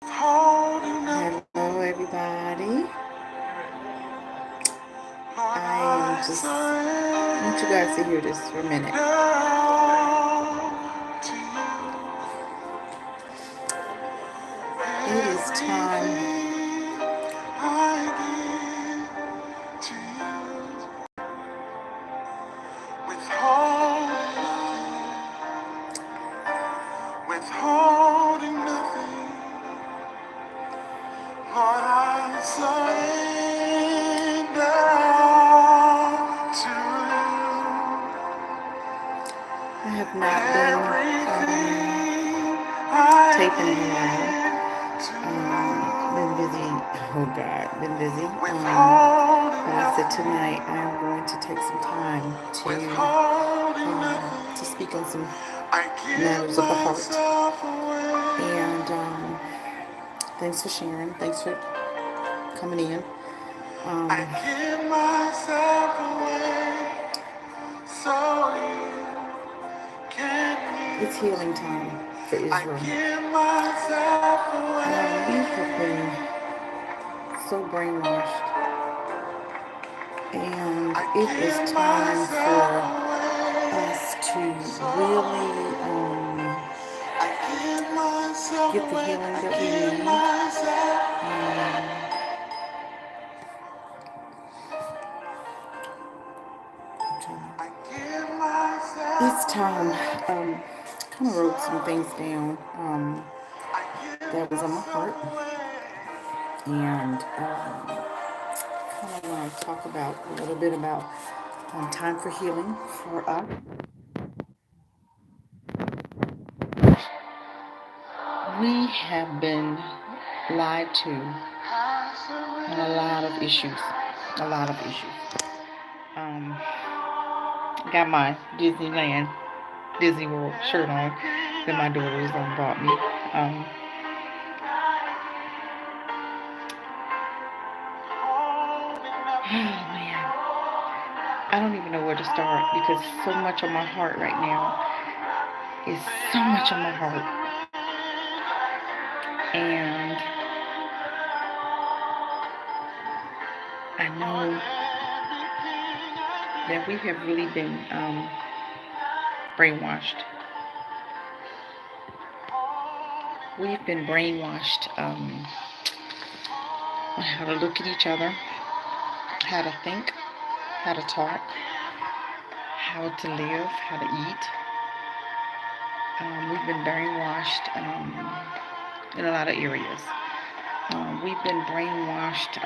Hello, everybody. I want you guys to hear this for a minute. It is withholding nothing. Lord, I surrender to you. I have not been taping in a while. Been busy. Oh God, been busy. But I said tonight I am going to take some time to speak on some matters of the heart. And thanks for sharing. Thanks for coming in. I give myself away so you can. It's healing time for Israel. I give myself away. We have been so brainwashed, and it is time for us to really get the healing that we need. It's time. Kind of wrote some things down that was on my heart, and kind of want to talk about a little bit about time for healing for us. We have been lied to on a lot of issues. A lot of issues. Got my Disney World shirt on that my daughters bought me. Oh man, I don't even know where to start because so much on my heart right now is so much on my heart, and I know that we have really been brainwashed. We've been brainwashed on how to look at each other, how to think, how to talk, how to live, how to eat. We've been brainwashed in a lot of areas. We've been brainwashed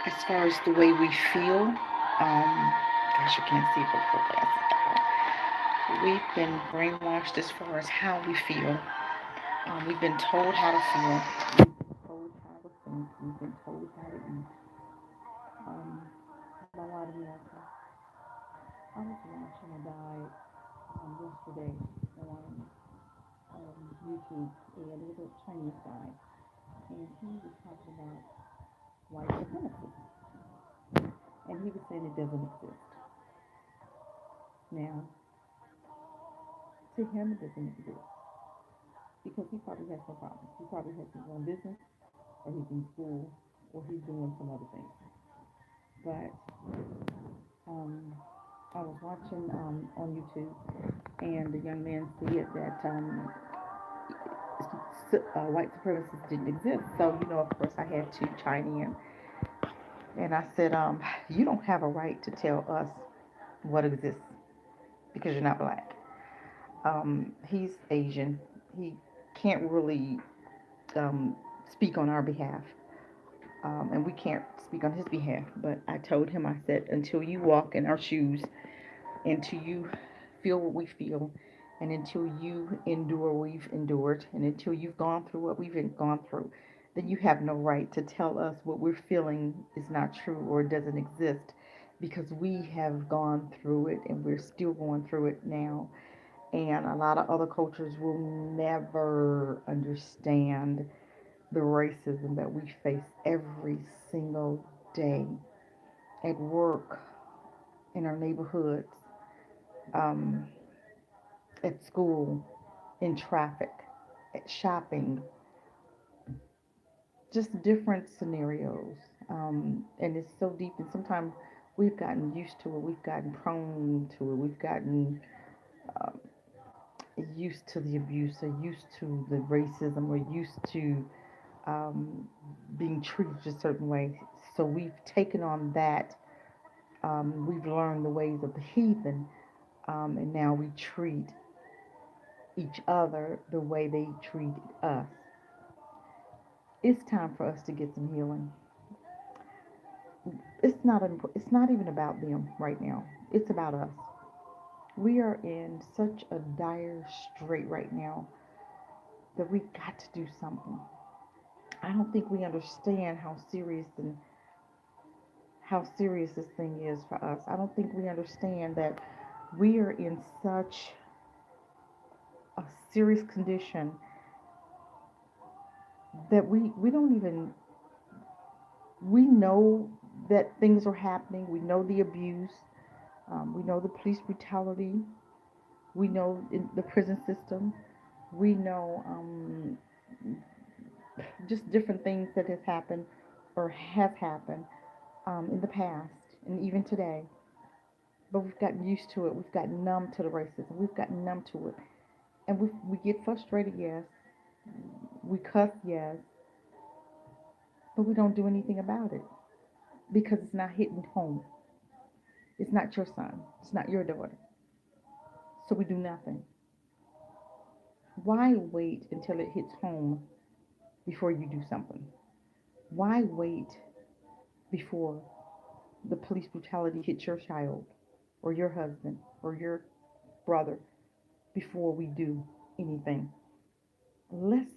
as far as the way we feel. Gosh, you can't see but put glasses down. We've been brainwashed as far as how we feel. We've been told how to feel. We've been told how to think. We've been told how to eat. How about a lot of America? I was watching a guy yesterday on YouTube, and it was a Chinese guy, and he was talking about white supremacy, and he was saying it doesn't exist. Now, to him, it doesn't exist because he probably has no problems. He probably has his own business, or he's in school, or he's doing some other things. But I was watching on YouTube, and the young man said that white supremacists didn't exist. So, of course, I had to chime in. And I said, you don't have a right to tell us what exists because you're not black. He's Asian. He can't really speak on our behalf. And we can't speak on his behalf. But I told him, I said, until you walk in our shoes, until you feel what we feel, and until you endure what we've endured, and until you've gone through what we've gone through, then you have no right to tell us what we're feeling is not true or doesn't exist because we have gone through it and we're still going through it now. And a lot of other cultures will never understand the racism that we face every single day at work, in our neighborhoods, um, at school, in traffic, at shopping, just different scenarios. And it's so deep, and sometimes we've gotten used to it, we've gotten prone to it, we've gotten um, used to the abuse, or used to the racism, or used to um, being treated a certain way. So we've taken on that. We've learned the ways of the heathen, and now we treat each other the way they treated us. It's time for us to get some healing. It's not even about them right now. It's about us. We are in such a dire strait right now that we got to do something. I don't think we understand how serious this thing is for us. I don't think we understand that we are in such a serious condition that we don't even we know that things are happening. We know the abuse. We know the police brutality. We know in the prison system. We know just different things that has happened or have happened in the past and even today. But we've gotten used to it. We've gotten numb to the racism. We've gotten numb to it. And we get frustrated, yes. We cuss, yes. But we don't do anything about it because it's not hitting home. It's not your son. It's not your daughter. So we do nothing. Why wait until it hits home before you do something? Why wait before the police brutality hits your child or your husband or your brother before we do anything? Let's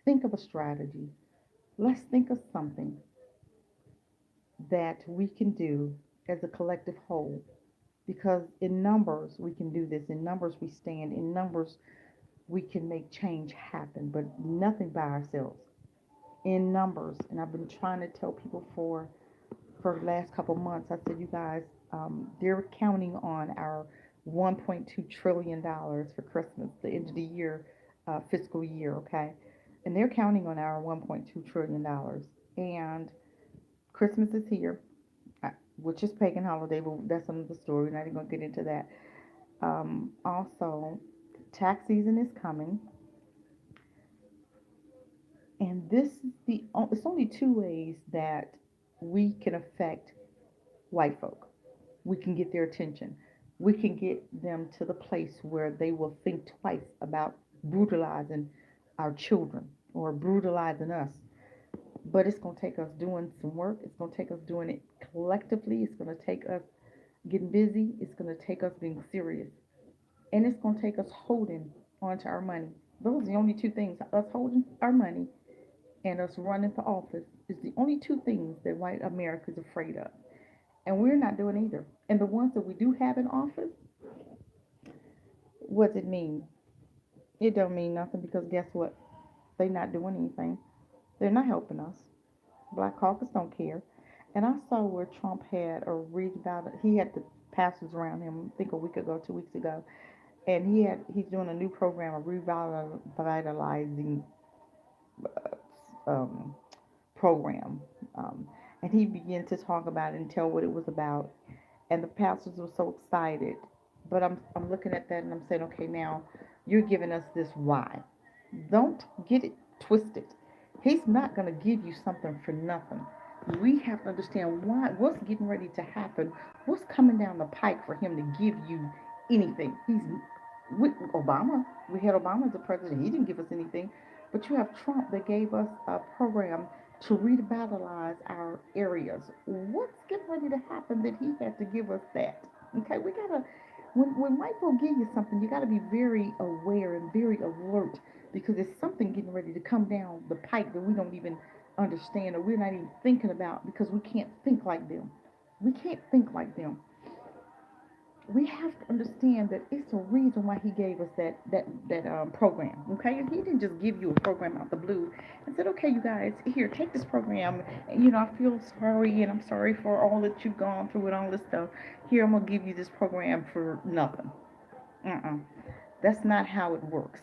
think of a strategy. Let's think of something that we can do as a collective whole. Because in numbers, we can do this. In numbers, we stand. In numbers, we can make change happen, but nothing by ourselves. In numbers, and I've been trying to tell people for the last couple months. I said, you guys, they're counting on our $1.2 trillion for Christmas, the end of the year, fiscal year, okay? And they're counting on our $1.2 trillion. And Christmas is here, which is pagan holiday, but that's another story. We're not even going to get into that. Also, tax season is coming, and this is it's only two ways that we can affect white folk. We can get their attention. We can get them to the place where they will think twice about brutalizing our children or brutalizing us. But it's going to take us doing some work. It's going to take us doing it collectively. It's going to take us getting busy. It's going to take us being serious. And it's going to take us holding onto our money. Those are the only two things. Us holding our money and us running for office is the only two things that white America is afraid of. And we're not doing either. And the ones that we do have in office, what does it mean? It don't mean nothing because guess what? They're not doing anything. They're not helping us. Black caucus don't care. And I saw where Trump had a read about it. He had the pastors around him, I think a week ago, 2 weeks ago, and he's doing a new program of revitalizing um, program. Um, and he began to talk about it and tell what it was about. And the pastors were so excited. But I'm looking at that and I'm saying, okay, now you're giving us this why. Don't get it twisted. He's not going to give you something for nothing. We have to understand why, what's getting ready to happen, what's coming down the pike for him to give you anything. He's with Obama. We had Obama as a president. He didn't give us anything. But you have Trump that gave us a program to revitalize our areas. What's getting ready to happen that he had to give us that? Okay, we gotta when white folk give you something, you gotta be very aware and very alert because there's something getting ready to come down the pike that we don't even understand or we're not even thinking about because we can't think like them. We can't think like them. We have to understand that it's a reason why he gave us that program. Okay, and he didn't just give you a program out the blue and said, "Okay, you guys, here, take this program. And, I feel sorry, and I'm sorry for all that you've gone through and all this stuff. Here, I'm gonna give you this program for nothing." Uh-uh. That's not how it works.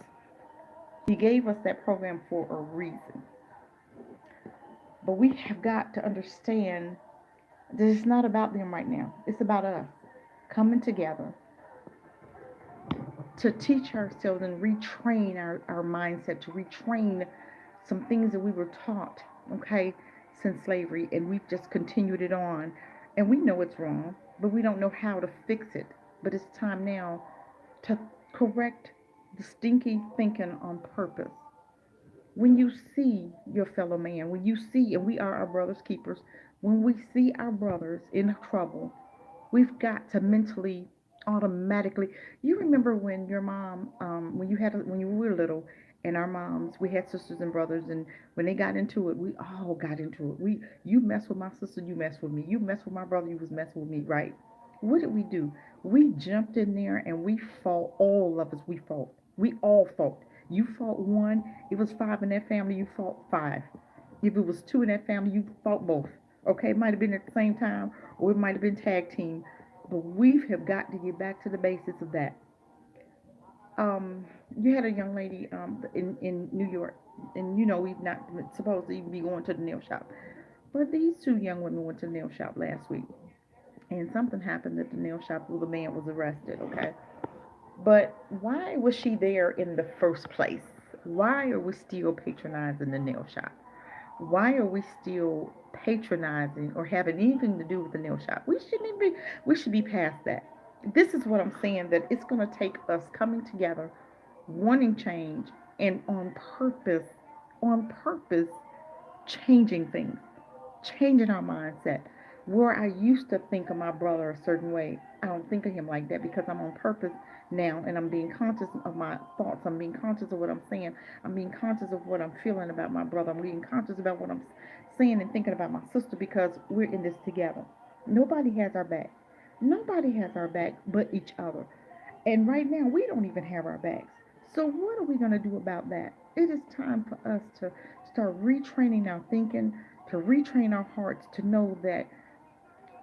He gave us that program for a reason. But we have got to understand that it's not about them right now. It's about us coming together to teach ourselves and retrain our mindset, to retrain some things that we were taught, okay, since slavery, and we've just continued it on. And we know it's wrong, but we don't know how to fix it. But it's time now to correct the stinky thinking on purpose. When you see your fellow man, when you see, and we are our brother's keepers, when we see our brothers in trouble, we've got to mentally, automatically. You remember when your mom, when you had, when you were little, and our moms, we had sisters and brothers, and when they got into it, we all got into it. You mess with my sister, you mess with me. You mess with my brother, you was messing with me, right? What did we do? We jumped in there and we fought. All of us, we fought. We all fought. You fought one. It was five in that family. You fought five. If it was two in that family, you fought both. Okay, it might have been at the same time, or it might have been tag team. But we have got to get back to the basics of that. You had a young lady in New York, and you know we've not supposed to even be going to the nail shop. But these two young women went to the nail shop last week, and something happened at the nail shop where the man was arrested. Okay, but why was she there in the first place? Why are we still patronizing the nail shop? Why are we still patronizing or having anything to do with the nail shop? We shouldn't even be, we should be past that. This is what I'm saying, that it's going to take us coming together, wanting change, and on purpose, changing things, changing our mindset. Where I used to think of my brother a certain way, I don't think of him like that because I'm on purpose now and I'm being conscious of my thoughts. I'm being conscious of what I'm saying. I'm being conscious of what I'm feeling about my brother. I'm being conscious about what I'm saying and thinking about my sister because we're in this together. Nobody has our back. Nobody has our back but each other. And right now, we don't even have our backs. So, what are we going to do about that? It is time for us to start retraining our thinking, to retrain our hearts to know that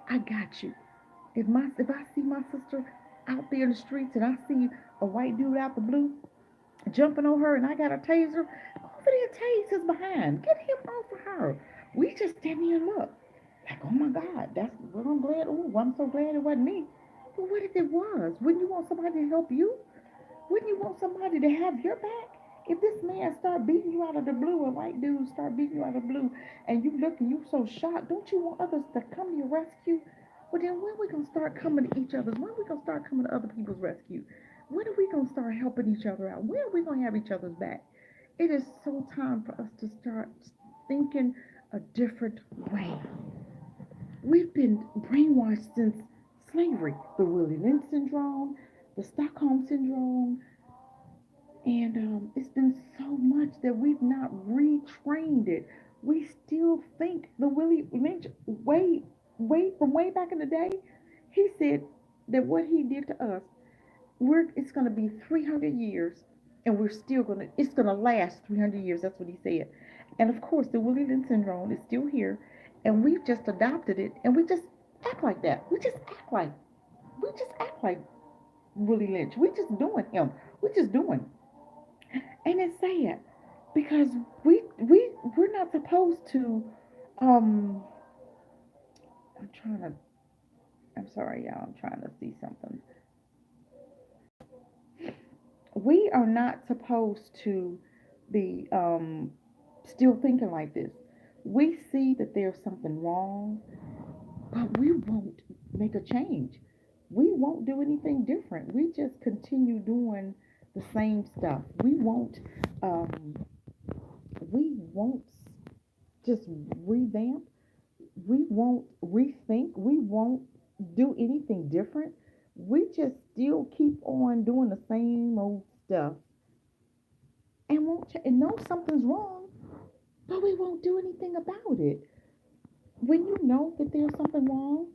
I got you. If I see my sister out there in the streets and I see a white dude out the blue jumping on her and I got a taser, over there tase his behind. Get him off of her. We just stand there and look. Like, oh my God, that's well, I'm glad. Oh, I'm so glad it wasn't me. But what if it was? Wouldn't you want somebody to help you? Wouldn't you want somebody to have your back? If this man start beating you out of the blue, a white dude start beating you out of the blue, and you look and you so shocked, don't you want others to come to your rescue? Well, then when are we gonna start coming to each other's? When are we gonna start coming to other people's rescue? When are we gonna start helping each other out? When are we gonna have each other's back? It is so time for us to start thinking a different way. We've been brainwashed since slavery, the Willie Lynch syndrome, the Stockholm syndrome, and it's been so much that we've not retrained it. We still think the Willie Lynch way back in the day. He said that what he did to us, it's going to be 300 years, and we're still going to. It's going to last 300 years. That's what he said. And of course, the Willie Lynch syndrome is still here, and we've just adopted it, and we just act like that. We just act like Willie Lynch. We're just doing him. We're just doing. And it's sad because we're not supposed to um I'm trying to I'm sorry y'all, I'm trying to see something. We are not supposed to be still thinking like this. We see that there's something wrong, but we won't make a change. We won't do anything different. We just continue doing the same stuff. Um we won't just revamp. We won't rethink. We won't do anything different. We just still keep on doing the same old stuff and and know something's wrong, but we won't do anything about it. When you know that there's something wrong,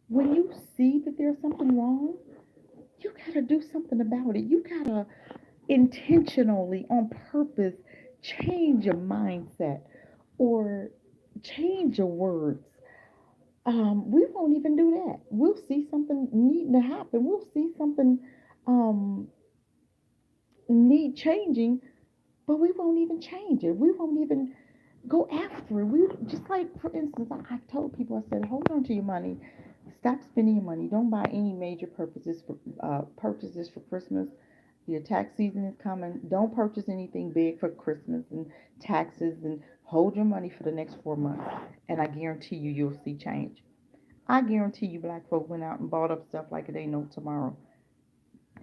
when you see that there's something wrong, you gotta do something about it. You gotta intentionally, on purpose, change your mindset or change your words. We won't even do that. We'll see something needing to happen. We'll see something um, need changing, but we won't even change it. We won't even go after it. We just like, for instance, I told people, I said, hold on to your money. Stop spending your money. Don't buy any major purchases for Christmas. Your tax season is coming. Don't purchase anything big for Christmas and taxes, and hold your money for the next 4 months. And I guarantee you, you'll see change. I guarantee you, black folk went out and bought up stuff like it ain't no tomorrow.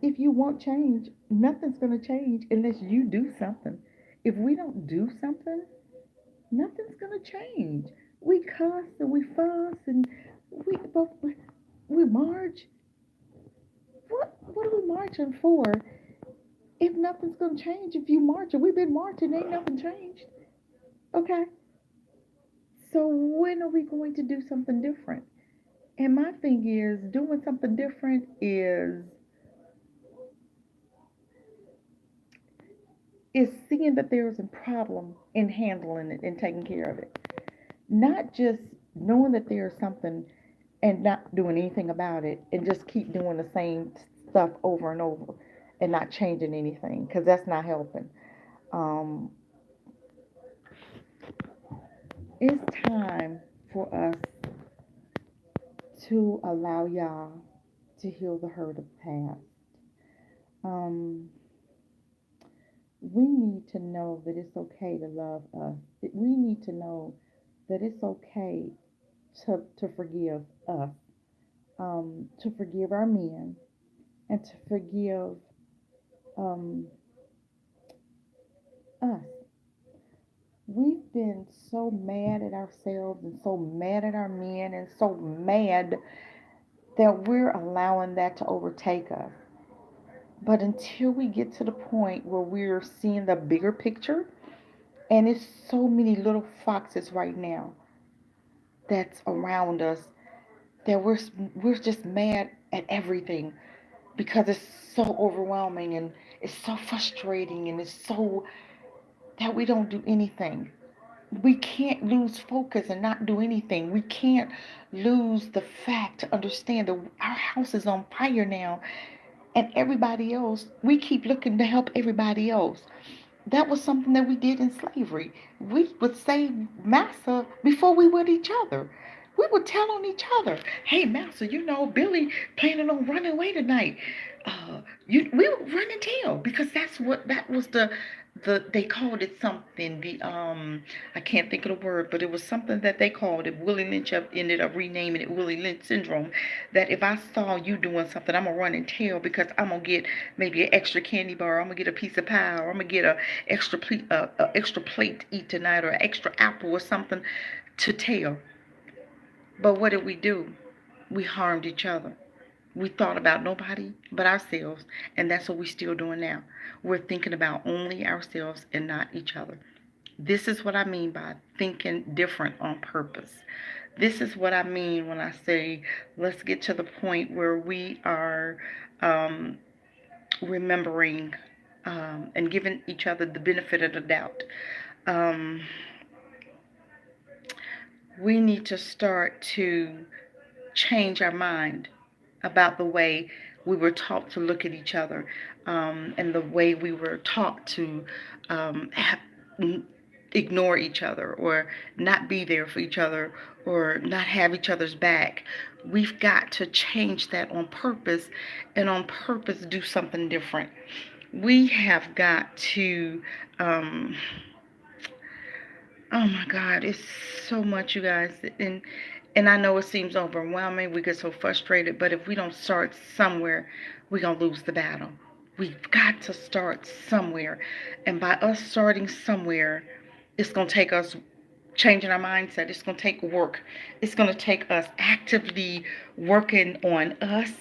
If you want change, nothing's going to change unless you do something. If we don't do something, nothing's going to change. We cuss and we fuss and we march. What are we marching for if nothing's going to change? If you march, and we've been marching, ain't nothing changed. Okay? So when are we going to do something different? And my thing is, doing something different is seeing that there is a problem in handling it and taking care of it. Not just knowing that there's something and not doing anything about it and just keep doing the same stuff over and over and not changing anything, because that's not helping. Um, it's time for us to allow y'all to heal the hurt of the past. Um, we need to know that it's okay to love us. We need to know that it's okay to forgive us, to forgive our men, and to forgive um, us. We've been so mad at ourselves and so mad at our men and so mad that we're allowing that to overtake us. But until we get to the point where we're seeing the bigger picture, and it's so many little foxes right now that's around us, that we're just mad at everything because it's so overwhelming and it's so frustrating and it's so that we don't do anything. We can't lose focus and not do anything. We can't lose the fact to understand that our house is on fire now, and everybody else, we keep looking to help everybody else. That was something that we did in slavery. We would say massa before we would each other. We would tell on each other, hey, massa, Billy planning on running away tonight. We would run and tell, because that was they called it something. I can't think of the word, but it was something that they called it. Willie Lynch ended up renaming it Willie Lynch syndrome. That if I saw you doing something, I'm gonna run and tell, because I'm gonna get maybe an extra candy bar, I'm gonna get a piece of pie, or I'm gonna get extra plate to eat tonight, or an extra apple or something to tell. But what did we do? We harmed each other. We thought about nobody but ourselves, and that's what we're still doing now. We're thinking about only ourselves and not each other. This is what I mean by thinking different on purpose. This is what I mean when I say, let's get to the point where we are um, remembering and giving each other the benefit of the doubt. Um, we need to start to change our mind about the way we were taught to look at each other, and the way we were taught to ignore each other, or not be there for each other, or not have each other's back. We've got to change that on purpose, and on purpose do something different. We have got to oh my God, it's so much, you guys. And I know it seems overwhelming. We get so frustrated, but if we don't start somewhere, we're gonna lose the battle. We've got to start somewhere. And by us starting somewhere, it's gonna take us changing our mindset. It's gonna take work. It's gonna take us actively working on us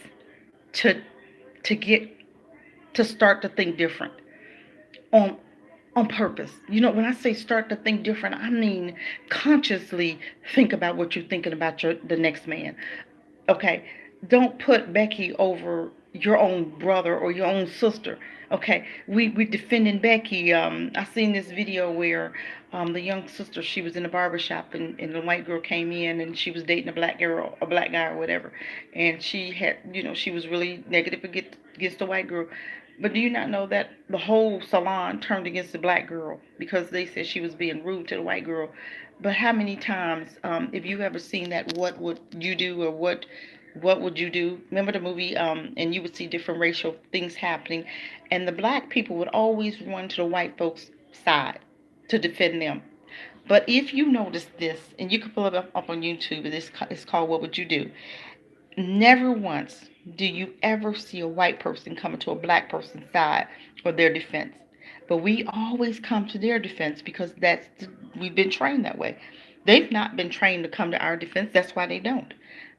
to to get to start to think different. On on purpose. When I say start to think different, I mean consciously think about what you're thinking about the next man. Okay? Don't put Becky over your own brother or your own sister. Okay? We defending Becky. I seen this video where the young sister, she was in a barber shop, and the white girl came in, and she was dating a black guy or whatever. And she had, she was really negative against the white girl. But do you not know that the whole salon turned against the black girl because they said she was being rude to the white girl? But how many times, if you ever seen that, what would you do, or what would you do? Remember the movie, and you would see different racial things happening, and the black people would always run to the white folks' side to defend them. But if you notice this, and you can pull it up on YouTube, it's called "What Would You Do?" Never once do you ever see a white person coming to a black person's side or their defense. But we always come to their defense because we've been trained that way. They've not been trained to come to our defense. That's why they don't.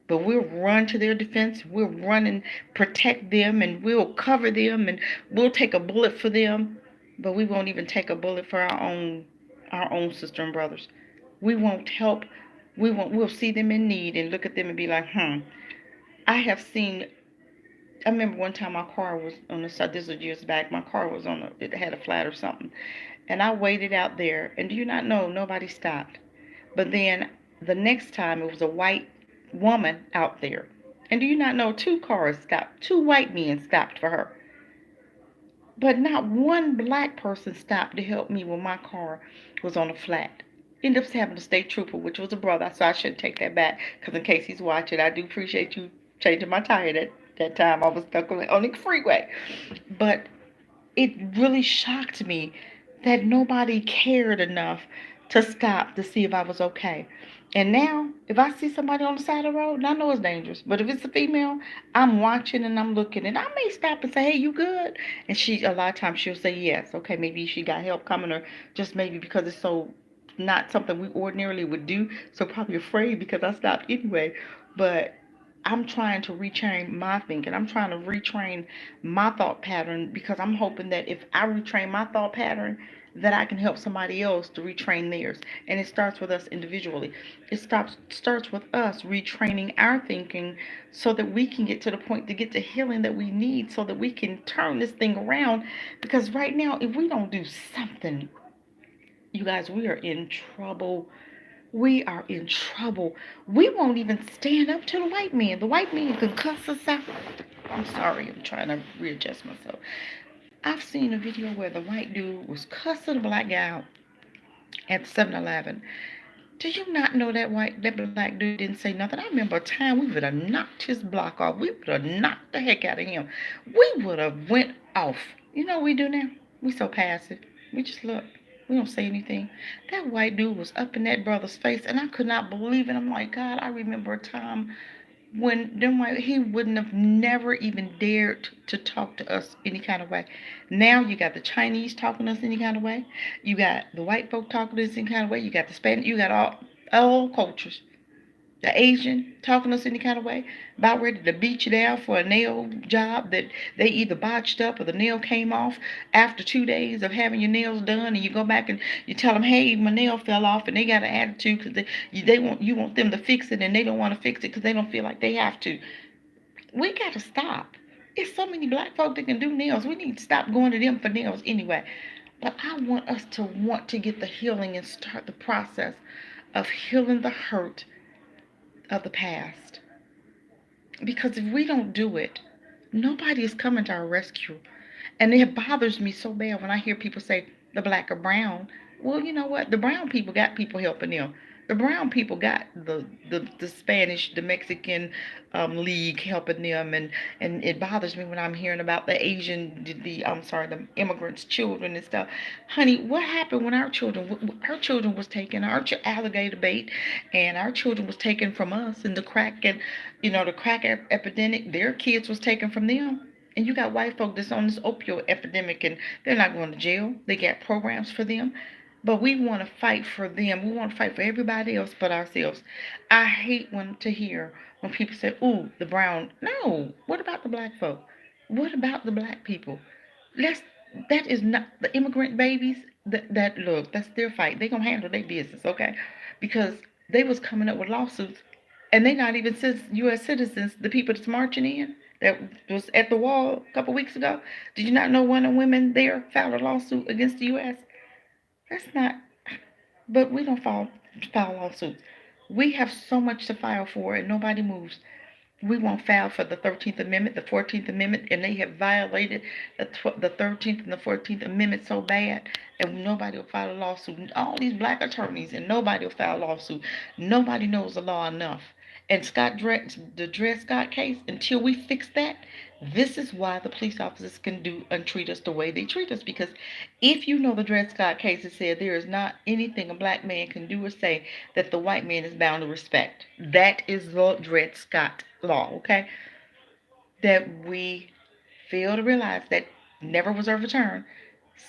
But we'll run to their defense. We'll run and protect them, and we'll cover them, and we'll take a bullet for them. But we won't even take a bullet for our own sister and brothers. We won't help. We'll see them in need and look at them and be like, I have seen. I remember one time my car was on the side. This was years back. My car was it had a flat or something, and I waited out there. And do you not know? Nobody stopped. But then the next time it was a white woman out there, and do you not know? Two cars stopped. Two white men stopped for her, but not one black person stopped to help me when my car was on a flat. Ended up having a state trooper, which was a brother, so I shouldn't take that back. Because in case he's watching, I do appreciate you changing my tire that time I was stuck on the freeway. But it really shocked me that nobody cared enough to stop to see if I was okay. And now, if I see somebody on the side of the road, and I know it's dangerous, but if it's a female, I'm watching and I'm looking, and I may stop and say, "Hey, you good?" And a lot of times she'll say yes. Okay, maybe she got help coming, or just maybe because it's so not something we ordinarily would do, so probably afraid because I stopped anyway. But I'm trying to retrain my thinking. I'm trying to retrain my thought pattern because I'm hoping that if I retrain my thought pattern, that I can help somebody else to retrain theirs. And it starts with us individually. It starts with us retraining our thinking so that we can get to the point to get the healing that we need so that we can turn this thing around. Because right now, if we don't do something, you guys, we are in trouble. We are in trouble. We won't even stand up to the white man. The white man can cuss us out. I'm sorry, I'm trying to readjust myself. I've seen a video where the white dude was cussing a black guy out at 7-Eleven. Do you not know that black dude didn't say nothing? I remember a time we would have knocked his block off. We would have knocked the heck out of him. We would have went off. You know what we do now? We so passive. We just look. We don't say anything. That white dude was up in that brother's face, and I could not believe it. I'm like, God, I remember a time when them white he wouldn't have never even dared to talk to us any kind of way. Now you got the Chinese talking to us any kind of way. You got the white folk talking to us any kind of way. You got the Spanish. You got all cultures. The Asian talking to us any kind of way, about ready to beat you down for a nail job that they either botched up or the nail came off after 2 days of having your nails done, and you go back and you tell them, "Hey, my nail fell off," and they got an attitude because they want you want them to fix it, and they don't want to fix it because they don't feel like they have to. We got to stop. It's so many black folk that can do nails. We need to stop going to them for nails anyway. But I want us to want to get the healing and start the process of healing the hurt of the past. Because if we don't do it, nobody is coming to our rescue. And it bothers me so bad when I hear people say the black or brown. Well, you know what? The brown people got people helping them. The brown people got the Spanish, the Mexican league helping them, and it bothers me when I'm hearing about the Asian, I'm sorry, the immigrants' children and stuff. Honey, what happened when our children was taken, our alligator bait, and our children was taken from us, and the crack epidemic, their kids was taken from them. And you got white folk that's on this opioid epidemic, and they're not going to jail. They got programs for them. But we want to fight for them. We want to fight for everybody else but ourselves. I hate to hear when people say, "Ooh, the brown." No. What about the black folk? What about the black people? Let's. That is not the immigrant babies. That look. That's their fight. They gonna handle their business, okay? Because they was coming up with lawsuits, and they not even U.S. citizens. The people that's marching in that was at the wall a couple weeks ago. Did you not know one of the women there filed a lawsuit against the U.S.? That's not. But we don't file lawsuits. We have so much to file for, and nobody moves. We won't file for the 13th Amendment, the 14th Amendment, and they have violated the 13th and the 14th Amendment so bad, and nobody will file a lawsuit. All these black attorneys, and nobody will file a lawsuit. Nobody knows the law enough. And the Dred Scott case, until we fix that, this is why the police officers can do and treat us the way they treat us. Because if you know the Dred Scott case, it said there is not anything a black man can do or say that the white man is bound to respect. That is the Dred Scott law, okay? That we fail to realize that never was overturned.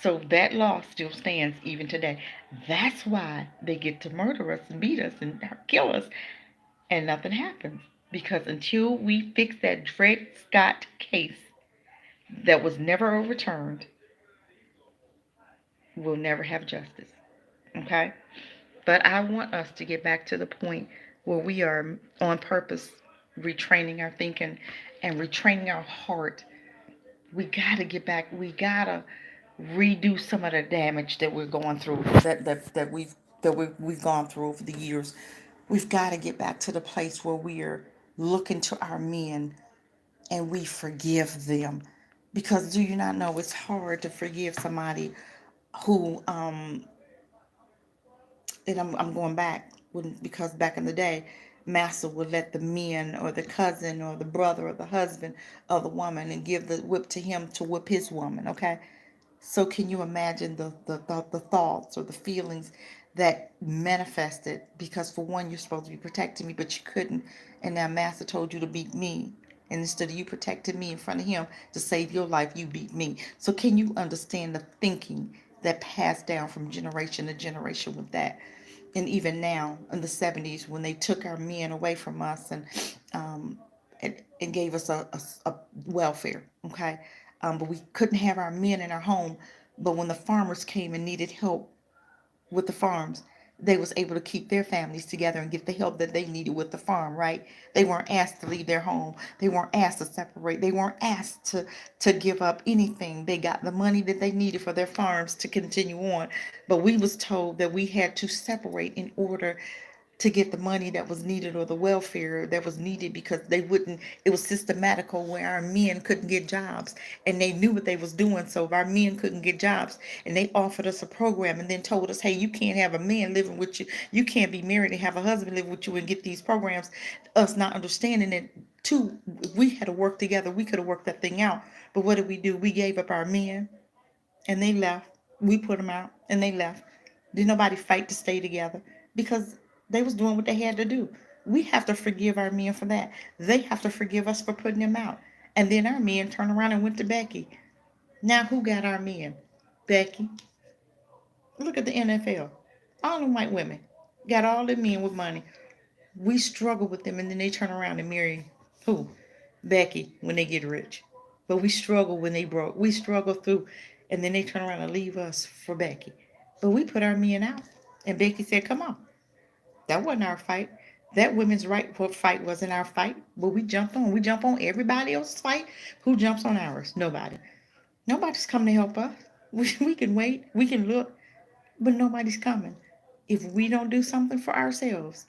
So that law still stands even today. That's why they get to murder us and beat us and kill us and nothing happens. Because until we fix that Dred Scott case that was never overturned, we'll never have justice. Okay? But I want us to get back to the point where we are on purpose retraining our thinking and retraining our heart. We got to get back. We got to redo some of the damage that we're going through, that we've gone through over the years. We've got to get back to the place where we are looking to our men and we forgive them. Because do you not know it's hard to forgive somebody who and I'm going back because back in the day, master would let the men or the cousin or the brother or the husband of the woman and give the whip to him to whip his woman. Okay, so can you imagine the thoughts or the feelings that manifested? Because for one, you're supposed to be protecting me, but you couldn't, and now master told you to beat me. And instead of you protecting me in front of him to save your life, you beat me. So can you understand the thinking that passed down from generation to generation with that? And even now in the 70s, when they took our men away from us um, and gave us a welfare, okay? But we couldn't have our men in our home. But when the farmers came and needed help with the farms, they was able to keep their families together and get the help that they needed with the farm, right? They weren't asked to leave their home. They weren't asked to separate. They weren't asked to give up anything. They got the money that they needed for their farms to continue on. But we was told that we had to separate in order to get the money that was needed or the welfare that was needed, because they wouldn't, it was systematical where our men couldn't get jobs, and they knew what they was doing. So if our men couldn't get jobs and they offered us a program and then told us, hey, you can't have a man living with you, you can't be married and have a husband live with you and get these programs, us not understanding it too, if we had to work together, we could have worked that thing out. But what did we do? We gave up our men and they left. We put them out and they left. Did nobody fight to stay together? Because they was doing what they had to do. We have to forgive our men for that. They have to forgive us for putting them out. And then our men turned around and went to Becky. Now who got our men? Becky. Look at the NFL. All them white women got all the men with money. We struggle with them, and then they turn around and marry who? Becky when they get rich. But we struggle when they broke. We struggle through, and then they turn around and leave us for Becky. But we put our men out, and Becky said, "Come on." That wasn't our fight. That women's right for fight wasn't our fight. But we jumped on. We jump on everybody else's fight. Who jumps on ours? Nobody. Nobody's coming to help us. We can wait. We can look, but nobody's coming. If we don't do something for ourselves,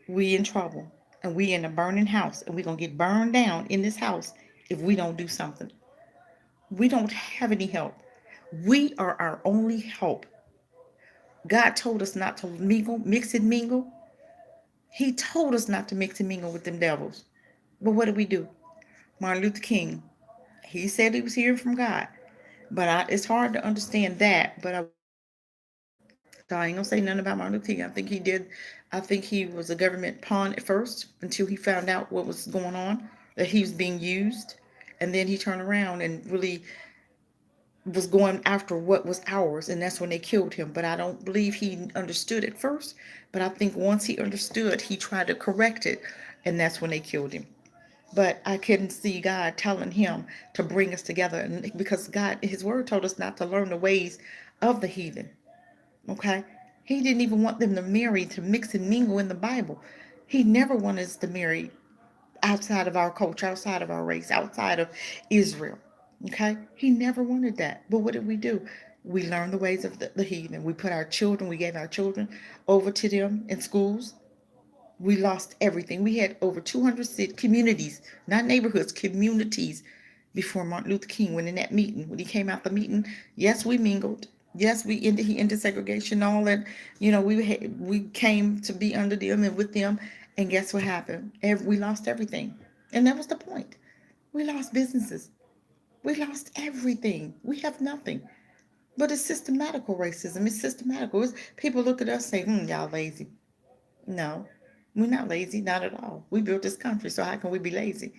we in trouble, and we in a burning house, and we gonna get burned down in this house if we don't do something. We don't have any help. We are our only help. God told us not to mingle, mix and mingle. He told us not to mix and mingle with them devils. But what did we do? Martin Luther King, he said he was hearing from God. But it's hard to understand that. But so I ain't gonna say nothing about Martin Luther King. I think he did. I think he was a government pawn at first until he found out what was going on, that he was being used, and then he turned around and really was going after what was ours, and that's when they killed him. But I don't believe he understood at first. But I think once he understood, he tried to correct it, and that's when they killed him. But I couldn't see God telling him to bring us together, and because God, His Word told us not to learn the ways of the heathen. Okay? He didn't even want them to marry, to mix and mingle in the Bible. He never wanted us to marry outside of our culture, outside of our race, outside of Israel. Okay? He never wanted that. But what did we do? We learned the ways of the heathen. We put our children, we gave our children over to them in schools. We lost everything. We had over 200 communities, not neighborhoods, communities before Martin Luther King went in that meeting. When he came out the meeting, yes, we mingled. Yes, he ended segregation, all that. We came to be under them and with them. And guess what happened? We lost everything. And that was the point. We lost businesses. We lost everything. We have nothing. But it's systematical racism. It's systematical. People look at us and say, y'all lazy. No, we're not lazy, not at all. We built this country, so how can we be lazy?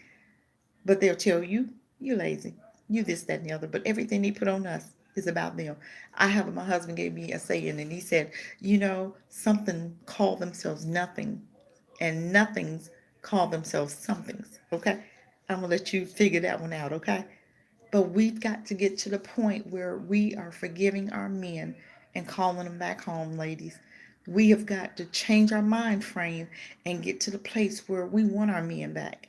But they'll tell you, you're lazy. You this, that, and the other. But everything they put on us is about them. My husband gave me a saying, and he said, something call themselves nothing, and nothings call themselves somethings. Okay? I'm going to let you figure that one out, okay? But we've got to get to the point where we are forgiving our men and calling them back home, ladies. We have got to change our mind frame and get to the place where we want our men back.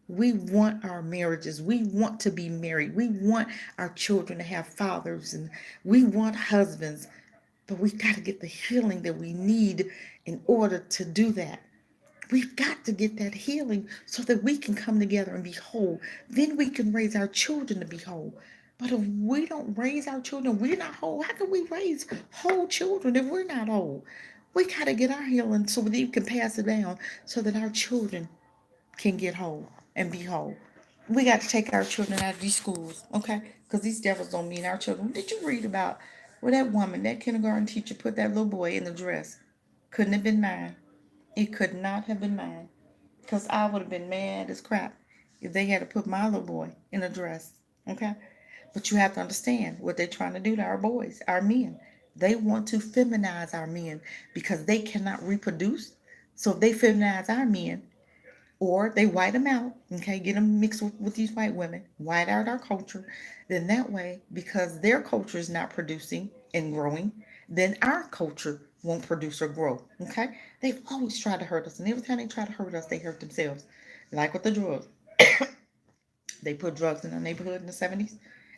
We want our marriages. We want to be married. We want our children to have fathers and we want husbands. But we've got to get the healing that we need in order to do that. We've got to get that healing so that we can come together and be whole. Then we can raise our children to be whole. But if we don't raise our children, we're not whole. How can we raise whole children if we're not whole? We got to get our healing so that we can pass it down so that our children can get whole and be whole. We got to take our children out of these schools, okay? Because these devils don't mean our children. Did you read about where that woman, that kindergarten teacher, put that little boy in the dress? Couldn't have been mine. It could not have been mine. Because I would have been mad as crap if they had to put my little boy in a dress. Okay? But you have to understand what they're trying to do to our boys, our men. They want to feminize our men because they cannot reproduce. So if they feminize our men, or they white them out, okay, get them mixed with these white women, white out our culture, then that way, because their culture is not producing and growing, then our culture won't produce or grow, okay? They've always tried to hurt us, and every time they try to hurt us, they hurt themselves. Like with the drugs. They put drugs in our neighborhood in the 70s,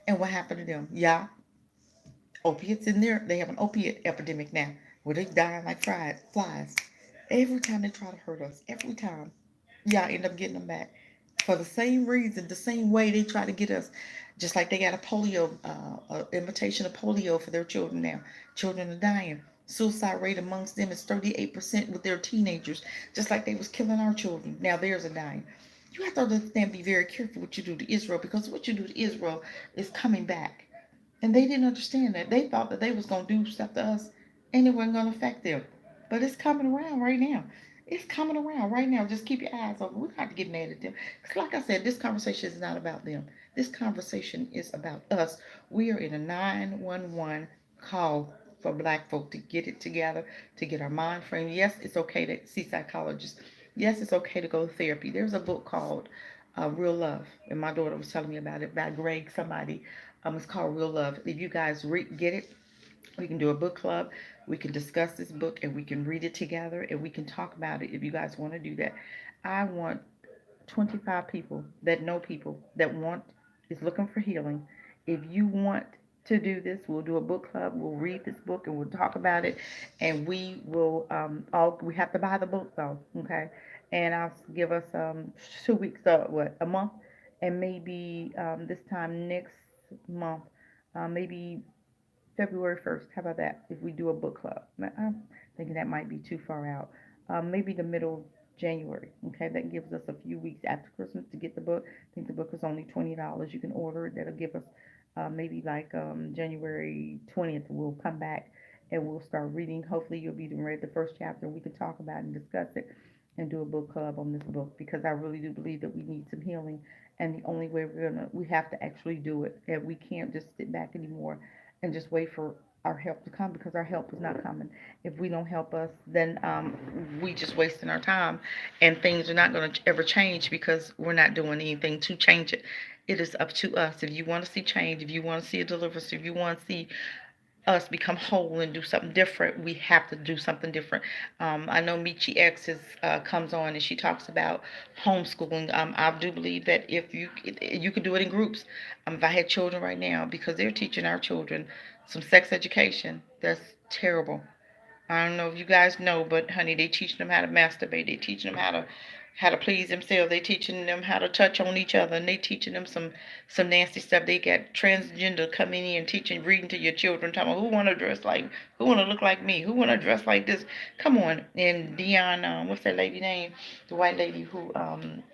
and what happened to them? Yeah, opiates in there. They have an opiate epidemic now where they dying like flies. Every time they try to hurt us, every time, y'all end up getting them back for the same reason, the same way they try to get us. Just like they got a polio, imitation of polio for their children now. Children are dying. Suicide rate amongst them is 38% with their teenagers, just like they was killing our children. Now theirs are dying. You have to understand, be very careful what you do to Israel because what you do to Israel is coming back. And they didn't understand that. They thought that they was gonna do stuff to us and it wasn't gonna affect them. But it's coming around right now. It's coming around right now. Just keep your eyes open. We don't have to get mad at them. Because like I said, this conversation is not about them. This conversation is about us. We are in a 911 call for black folk to get it together, to get our mind frame. Yes, it's okay to see psychologists. Yes, it's okay to go to therapy. There's a book called Real Love, and my daughter was telling me about it by Greg somebody. It's called Real Love. If you guys get it, we can do a book club. We can discuss this book and we can read it together and we can talk about it if you guys want to do that. I want 25 people that know people that want is looking for healing. If you want to do this, we'll do a book club. We'll read this book and we'll talk about it. And we will all we have to buy the book though, okay? And I'll give us 2 weeks, a month, and maybe this time next month, maybe February 1st. How about that? If we do a book club, I'm thinking that might be too far out. Maybe the middle of January. Okay, that gives us a few weeks after Christmas to get the book. I think the book is only $20. You can order it. That'll give us maybe like January 20th. We'll come back and we'll start reading. Hopefully, you'll be read the first chapter. We can talk about it and discuss it and do a book club on this book because I really do believe that we need some healing. And the only way we have to actually do it. And we can't just sit back anymore and just wait for our help to come because our help is not coming. If we don't help us, then we just wasting our time, and things are not going to ever change because we're not doing anything to change it. It is up to us. If you want to see change, if you want to see a deliverance, if you want to see us become whole and do something different, we have to do something different. I know Michi X comes on and she talks about homeschooling. I do believe that if you can do it in groups. If I had children right now, because they're teaching our children some sex education, that's terrible. I don't know if you guys know, but honey, they teaching them how to masturbate. They teaching them how to please themselves. They teaching them how to touch on each other, and they teaching them some nasty stuff. They got transgender coming in teaching, reading to your children, talking about who want to dress like, who want to look like me, who want to dress like this. Come on, and Dion, what's that lady name? The white lady who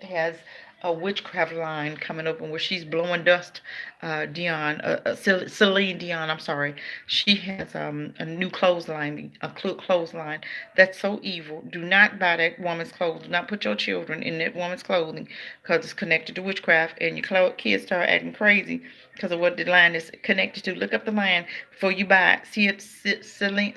has a witchcraft line coming up and where she's blowing dust. Dion, Celine Dion, I'm sorry. She has a new clothesline, clothesline that's so evil. Do not buy that woman's clothes. Do not put your children in that woman's clothing because it's connected to witchcraft, and your kids start acting crazy because of what the line is connected to. Look up the line before you buy it. See it, Celine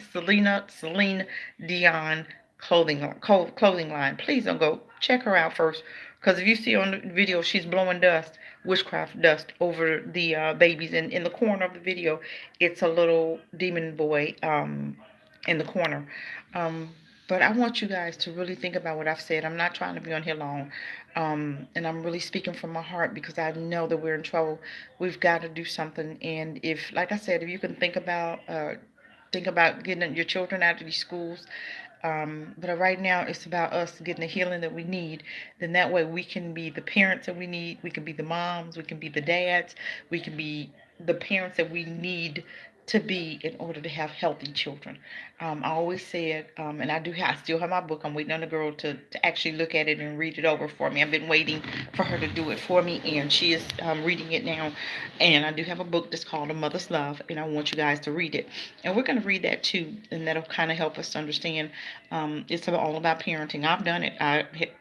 Dion clothing line. Please don't go. Check her out first. Because if you see on the video, she's blowing dust, witchcraft dust, over the babies. And in the corner of the video, it's a little demon boy in the corner. Um, but I want you guys to really think about what I've said. I'm not trying to be on here long. And I'm really speaking from my heart because I know that we're in trouble. We've got to do something. And if, like I said, if you can think about getting your children out of these schools. But right now, it's about us getting the healing that we need. Then that way, we can be the parents that we need. We can be the moms. We can be the dads. We can be the parents that we need to be in order to have healthy children. I always said, and I still have my book. I'm waiting on the girl to actually look at it and read it over for me. I've been waiting for her to do it for me, and she is reading it now. And I do have a book that's called A Mother's Love, and I want you guys to read it. And we're going to read that too, and that'll kind of help us to understand. It's all about parenting. I've done it.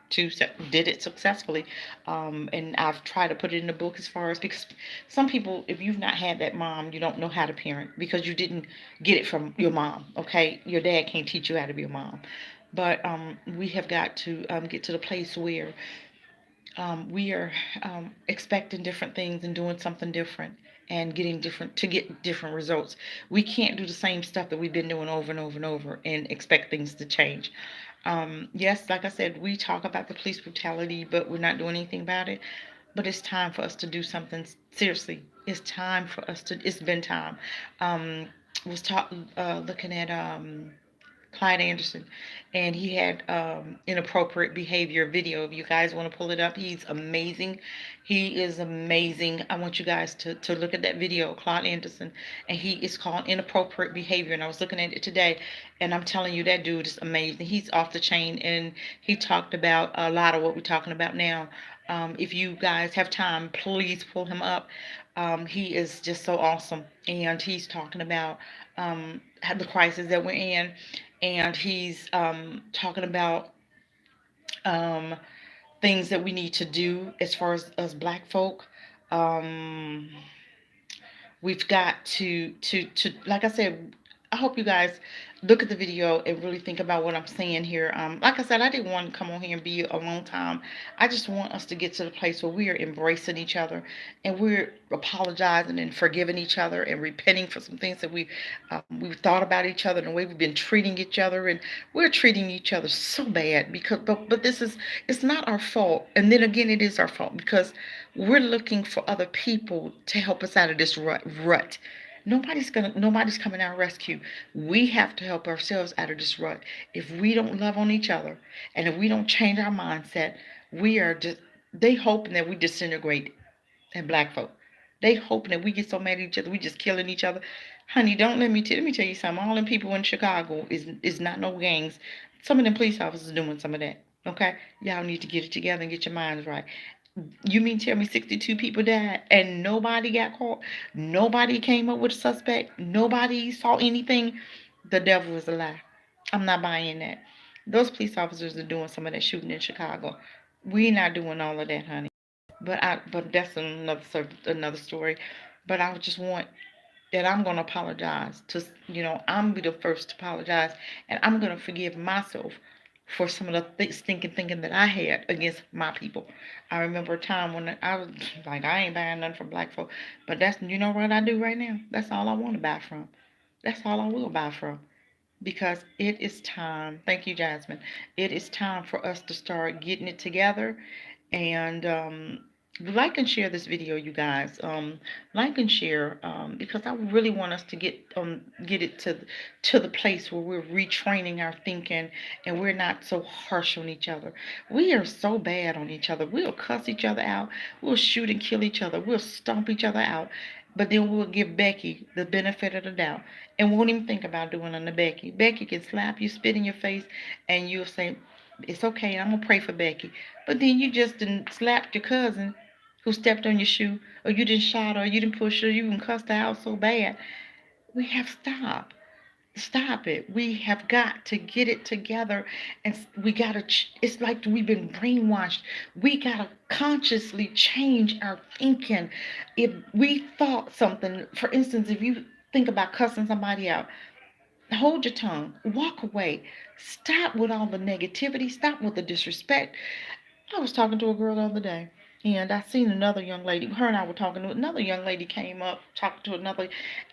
Did it successfully, and I've tried to put it in the book as far as because some people, if you've not had that mom, you don't know how to parent because you didn't get it from your mom. Okay, your dad can't teach you how to be a mom, but we have got to get to the place where we are expecting different things and doing something different and getting different to get different results. We can't do the same stuff that we've been doing over and over and over and expect things to change. Yes, like I said, we talk about the police brutality, but we're not doing anything about it. But it's time for us to do something seriously. It's time for us to. It's been time. Um, was looking at Clyde Anderson, and he had inappropriate behavior video. If you guys want to pull it up, he's amazing. He is amazing. I want you guys to look at that video, Clyde Anderson, and he is called Inappropriate Behavior. And I was looking at it today, and I'm telling you, that dude is amazing. He's off the chain, and he talked about a lot of what we're talking about now. If you guys have time, please pull him up. He is just so awesome, and he's talking about the crisis that we're in, and he's talking about um, things that we need to do as far as us black folk. Um, we've got to like I said, I hope you guys look at the video and really think about what I'm saying here. Like I said, I didn't want to come on here and be a long time. I just want us to get to the place where we are embracing each other and we're apologizing and forgiving each other and repenting for some things that we've thought about each other and the way we've been treating each other, and we're treating each other so bad because but this is, it's not our fault, and then again it is our fault because we're looking for other people to help us out of this rut. Nobody's coming out rescue. We have to help ourselves out of this rut. If we don't love on each other and if we don't change our mindset, we are just, they hoping that we disintegrate, and black folk. They hoping that we get so mad at each other, we just killing each other. Honey, don't let me tell you something. All them people in Chicago is not no gangs. Some of them police officers doing some of that. Okay? Y'all need to get it together and get your minds right. You mean tell me 62 people died and nobody got caught? Nobody came up with a suspect? Nobody saw anything? The devil is a lie. I'm not buying that. Those police officers are doing some of that shooting in Chicago. We're not doing all of that, honey. But that's another story. But I just want that I'm gonna apologize to, I'm be the first to apologize, and I'm gonna forgive myself for some of the stinking thinking that I had against my people. I remember a time when I was like, I ain't buying nothing from black folk, but that's, you know what I do right now. That's all I want to buy from. That's all I will buy from, because it is time. Thank you, Jasmine. It is time for us to start getting it together, and like and share this video, you guys. Like and share, because I really want us to get it to the place where we're retraining our thinking and we're not so harsh on each other. We are so bad on each other. We'll cuss each other out. We'll shoot and kill each other. We'll stomp each other out. But then we'll give Becky the benefit of the doubt and won't even think about doing it to Becky. Becky can slap you, spit in your face, and you'll say, "It's okay. I'm gonna pray for Becky." But then you just didn't slap your cousin who stepped on your shoe, or you didn't shot her, or you didn't push her, you even cussed her out so bad. We have stop. Stop it. We have got to get it together, and we got to, it's like we've been brainwashed. We got to consciously change our thinking. If we thought something, for instance, if you think about cussing somebody out, hold your tongue, walk away, stop with all the negativity, stop with the disrespect. I was talking to a girl the other day, and I seen another young lady. Her and I were talking. Another young lady came up talking to another,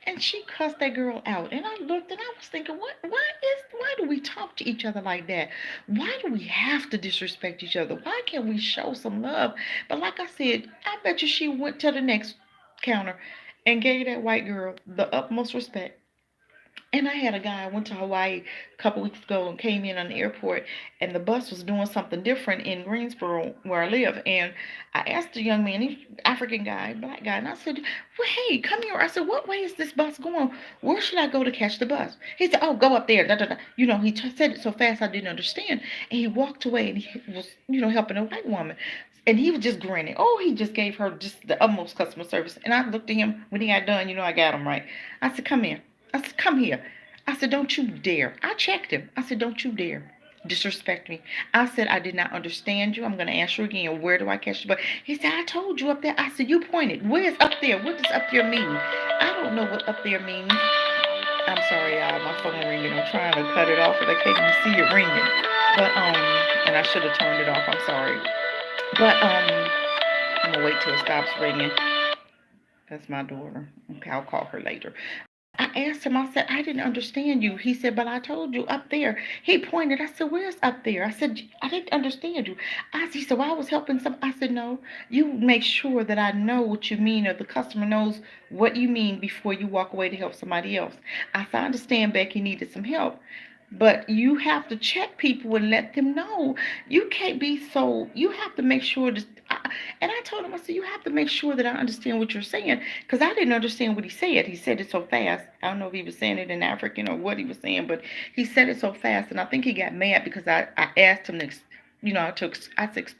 and she cussed that girl out. And I looked, and I was thinking, what? Why do we talk to each other like that? Why do we have to disrespect each other? Why can't we show some love? But like I said, I bet you she went to the next counter and gave that white girl the utmost respect. And I had a guy, I went to Hawaii a couple weeks ago and came in on the airport, and the bus was doing something different in Greensboro where I live. And I asked the young man, he's African guy, black guy, and I said, "Well, hey, come here." I said, "What way is this bus going? Where should I go to catch the bus?" He said, "Oh, go up there." Da, da, da. He said it so fast I didn't understand. And he walked away and he was, helping a white woman. And he was just grinning. Oh, he just gave her just the utmost customer service. And I looked at him when he got done. I got him right. I said, "Come here." I said, "Come here." I said, "Don't you dare." I checked him. I said, "Don't you dare disrespect me." I said, "I did not understand you. I'm going to ask you again. Where do I catch the bus?" He said, "I told you up there." I said, "You pointed. Where's up there? What does up there mean?" I don't know what up there means. I'm sorry, y'all. My phone ringing. I'm trying to cut it off, and I can't even see it ringing. But and I should have turned it off. I'm sorry. But I'm gonna wait till it stops ringing. That's my daughter. Okay, I'll call her later. I asked him, I said, "I didn't understand you." He said, "But I told you up there." He pointed. I said, "Where's up there?" I said, "I didn't understand you." He said, "Well, I was helping some." I said, "No, you make sure that I know what you mean, or the customer knows what you mean before you walk away to help somebody else." I said, "I understand Becky needed some help, but you have to check people and let them know. You can't be so, you have to make sure that." And I told him, I said, "You have to make sure that I understand what you're saying," because I didn't understand what he said. He said it so fast. I don't know if he was saying it in African or what he was saying, but he said it so fast, and I think he got mad because I asked him to, I said,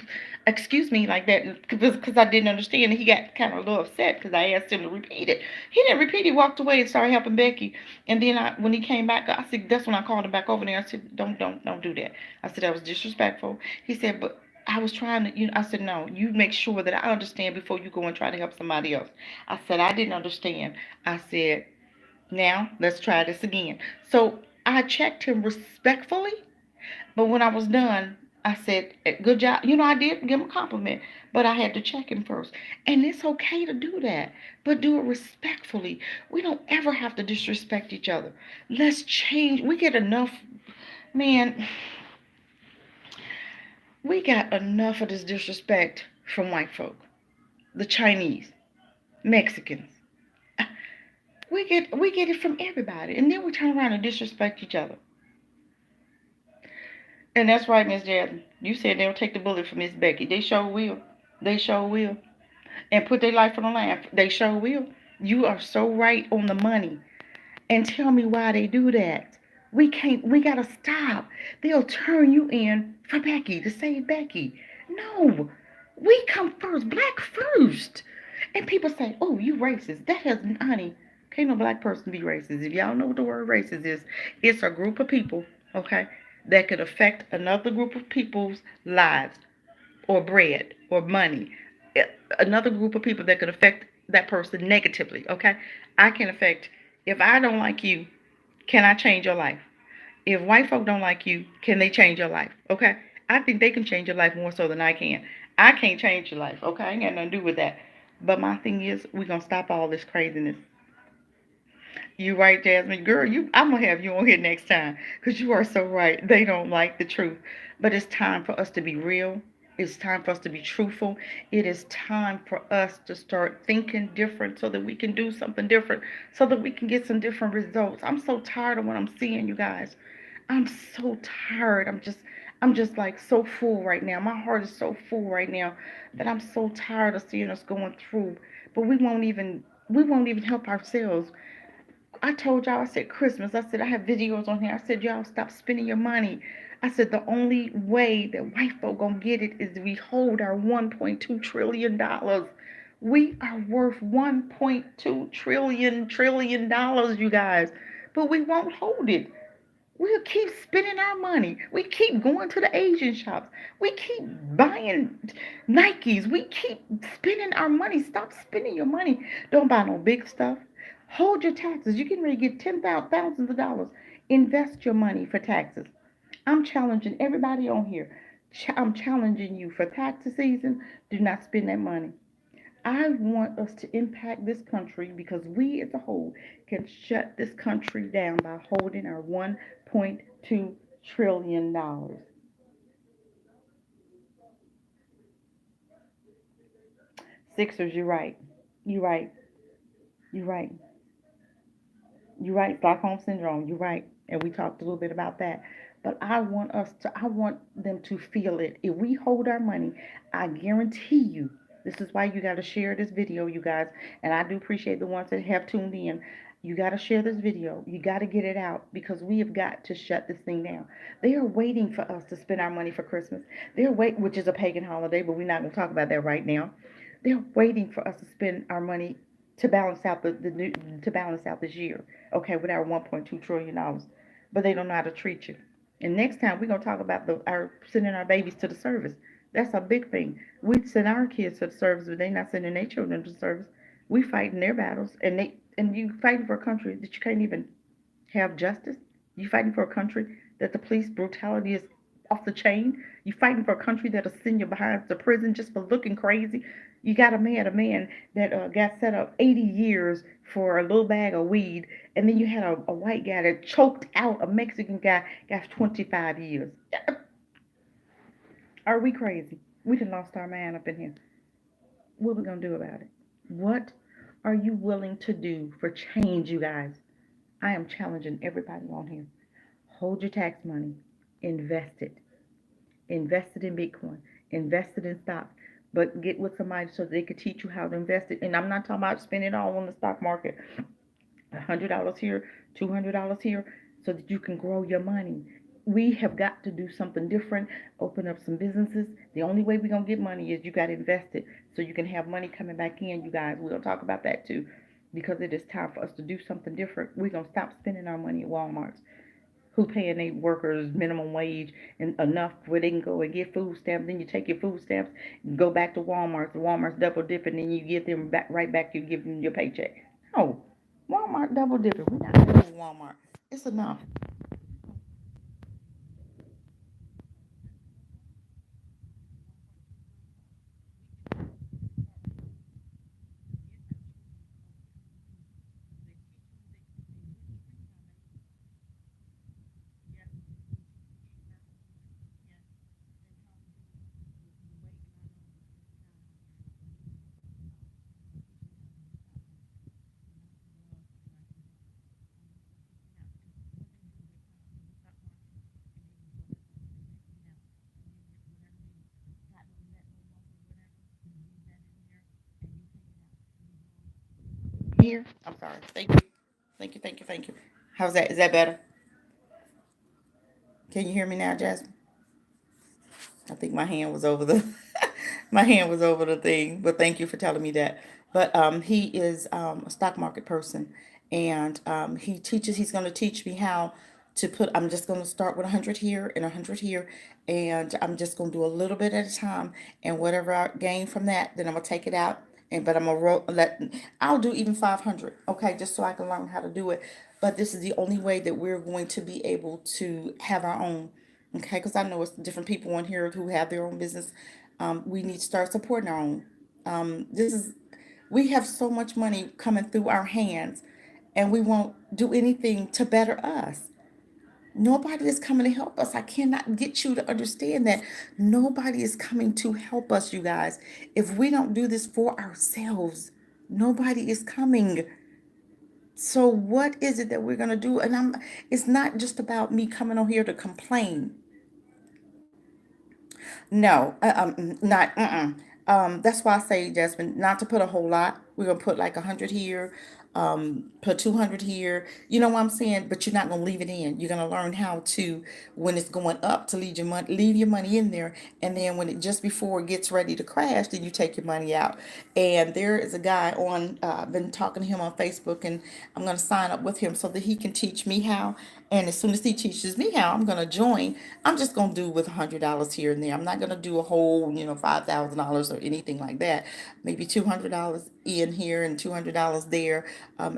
"Excuse me," like that, because I didn't understand. And he got kind of a little upset because I asked him to repeat it. He didn't repeat it. He walked away and started helping Becky. And then when he came back, I said, that's when I called him back over there. I said, don't do that." I said, "That was disrespectful." He said, "But I was trying to," I said, "No, you make sure that I understand before you go and try to help somebody else." I said, "I didn't understand." I said, "Now let's try this again." So I checked him respectfully, but when I was done, I said, "Good job." I did give him a compliment, but I had to check him first. And it's okay to do that, but do it respectfully. We don't ever have to disrespect each other. Let's change. We get enough, man, we got enough of this disrespect from white folk, the Chinese, Mexicans. We get it from everybody, and then we turn around and disrespect each other. And that's right, Miss Jasmine. You said they'll take the bullet for Miss Becky. They sure will. They sure will. And put their life on the line. They sure will. You are so right on the money. And tell me why they do that. We gotta stop. They'll turn you in for Becky, to save Becky. No. We come first, black first. And people say, "Oh, you racist." That has, honey, can't no black person be racist. If y'all know what the word racist is, it's a group of people, okay, that could affect another group of people's lives, or bread, or money. Another group of people that could affect that person negatively, okay? I can affect, if I don't like you, can I change your life? If white folk don't like you, can they change your life? Okay? I think they can change your life more so than I can. I can't change your life, okay? I ain't got nothing to do with that. But my thing is, we're gonna stop all this craziness. You right, Jasmine. Girl, I'm gonna have you on here next time. Because you are so right. They don't like the truth. But it's time for us to be real. It's time for us to be truthful. It is time for us to start thinking different so that we can do something different, so that we can get some different results. I'm so tired of what I'm seeing, you guys. I'm so tired. I'm just like so full right now. My heart is so full right now that I'm so tired of seeing us going through. But we won't even help ourselves. I told y'all, I said Christmas. I said I have videos on here. I said y'all stop spending your money. I said the only way that white folk gonna get it is we hold our 1.2 trillion dollars. We are worth 1.2 trillion dollars, you guys, but we won't hold it. We'll keep spending our money. We keep going to the Asian shops. We keep buying Nikes. We keep spending our money. Stop spending your money. Don't buy no big stuff. Hold your taxes. You can really get thousands of dollars. Invest your money for taxes. I'm challenging everybody on here. I'm challenging you for tax season. Do not spend that money. I want us to impact this country because we as a whole can shut this country down by holding our $1.2 trillion dollars. Sixers, you're right. You're right. You're right. You're right. Stockholm syndrome. You're right. And we talked a little bit about that. But I want them to feel it. If we hold our money, I guarantee you, this is why you got to share this video, you guys. And I do appreciate the ones that have tuned in. You got to share this video. You got to get it out because we have got to shut this thing down. They are waiting for us to spend our money for Christmas. They're wait, which is a pagan holiday, but we're not going to talk about that right now. They're waiting for us to spend our money to balance out the new to balance out this year. Okay, with our 1.2 trillion dollars, but they don't know how to treat you. And next time we're gonna talk about our sending our babies to the service. That's a big thing. We send our kids to the service, but they're not sending their children to the service. We fighting their battles, and you fighting for a country that you can't even have justice. You fighting for a country that the police brutality is off the chain. You fighting for a country that'll send you behind to prison just for looking crazy. You got a man that got set up 80 years for a little bag of weed, and then you had a white guy that choked out a Mexican guy, got 25 years. Are we crazy? We done lost our man up in here. What are we gonna do about it? What are you willing to do for change, you guys? I am challenging everybody on here. Hold your tax money, invest it, invest it in Bitcoin, invest it in stocks, but get with somebody so they can teach you how to invest it. And I'm not talking about spending it all on the stock market. $100 here, $200 here, so that you can grow your money. We have got to do something different, open up some businesses. The only way we're going to get money is you got to invest it so you can have money coming back in, you guys. We'll talk about that too because it is time for us to do something different. We're going to stop spending our money at Walmart's. Who paying their workers minimum wage and enough where they can go and get food stamps. Then you take your food stamps, go back to Walmart. Walmart's double dipping, and you give them back right back. You give them your paycheck. No, Walmart double dipping. We're not doing Walmart. It's enough. Here, I'm sorry. Thank you, thank you, thank you, thank you. How's that? Is that better? Can you hear me now, Jasmine? I think my hand was over the my hand was over the thing, but thank you for telling me that. But he is a stock market person, and he's going to teach me how to put. I'm just going to start with 100 here and 100 here, and I'm just going to do a little bit at a time, and whatever I gain from that, then I'm gonna take it out. And but I'm gonna I'll do even 500, okay, just so I can learn how to do it. But this is the only way that we're going to be able to have our own. Okay, because I know it's different people on here who have their own business. We need to start supporting our own. This is we have so much money coming through our hands, and we won't do anything to better us. Nobody is coming to help us. I cannot get you to understand that nobody is coming to help us, you guys. If we don't do this for ourselves, nobody is coming. So what is it that we're going to do? And it's not just about me coming on here to complain. No, not. That's why I say, Jasmine, not to put a whole lot. We're gonna put like 100 here, put 200 here. You know what I'm saying? But you're not gonna leave it in. You're gonna learn how to, when it's going up, to leave your money in there, and then when it just before it gets ready to crash, then you take your money out. And there is a guy on. I've been talking to him on Facebook, and I'm gonna sign up with him so that he can teach me how. And as soon as he teaches me how, I'm gonna join. I'm just gonna do with $100 here and there. I'm not gonna do a whole, $5,000 or anything like that. Maybe $200 in here and $200 there,